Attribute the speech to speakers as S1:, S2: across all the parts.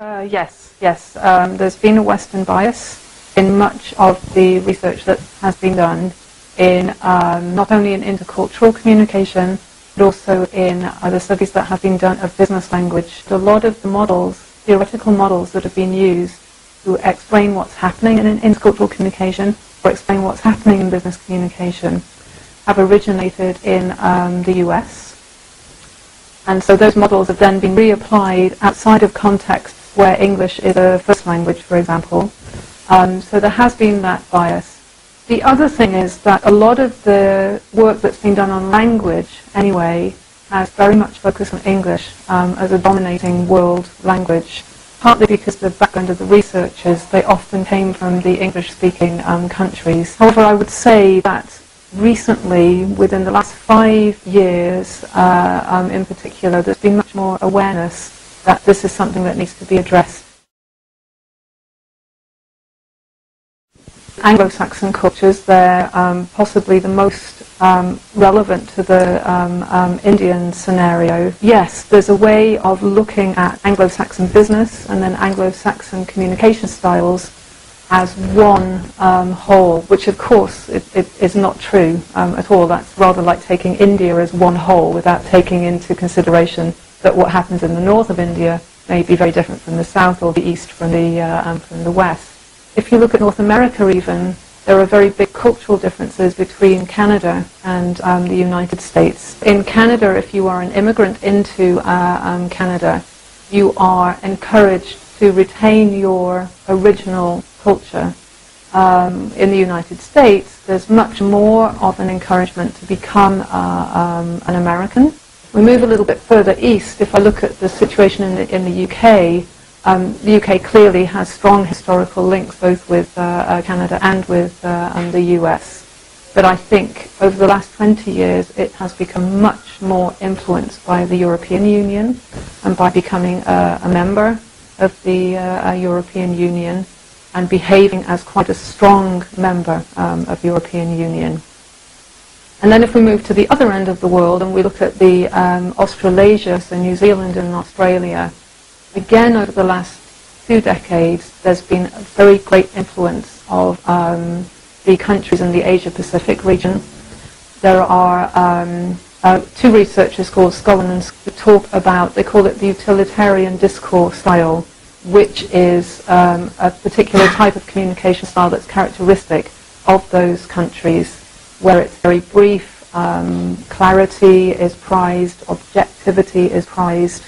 S1: Yes. There's been a Western bias in much of the research that has been done in not only in intercultural communication, but also in the studies that have been done of business language. A lot of the models, theoretical models that have been used to explain what's happening in intercultural communication or explain what's happening in business communication have originated in the US. And so those models have then been reapplied outside of contexts where English is a first language, for example. So there has been that bias. The other thing is that a lot of the work that's been done on language, anyway, has very much focused on English as a dominating world language, partly because the background of the researchers, they often came from the English-speaking countries. However, I would say that recently, within the last 5 years in particular, there's been much more awareness that this is something that needs to be addressed. Anglo-Saxon cultures, they're possibly the most relevant to the Indian scenario. Yes, there's a way of looking at Anglo-Saxon business and then Anglo-Saxon communication styles as one whole, which of course it is not true at all. That's rather like taking India as one whole without taking into consideration that what happens in the north of India may be very different from the south or the east from the west. If you look at North America even, there are very big cultural differences between Canada and the United States. In Canada, if you are an immigrant into Canada, you are encouraged to retain your original culture. In the United States, there's much more of an encouragement to become an American. We move a little bit further east. If I look at the situation in the UK, the UK clearly has strong historical links both with Canada and with the US. But I think over the last 20 years it has become much more influenced by the European Union and by becoming a member of the European Union and behaving as quite a strong member of the European Union. And then if we move to the other end of the world and we look at the Australasia, so New Zealand and Australia, again over the last 2 decades there's been a very great influence of the countries in the Asia-Pacific region. There are 2 researchers called Scullin who talk about, they call it the utilitarian discourse style, which is a particular type of communication style that's characteristic of those countries, where it's very brief, clarity is prized, objectivity is prized,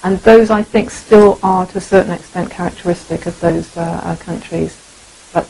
S1: and those I think still are to a certain extent characteristic of those countries. But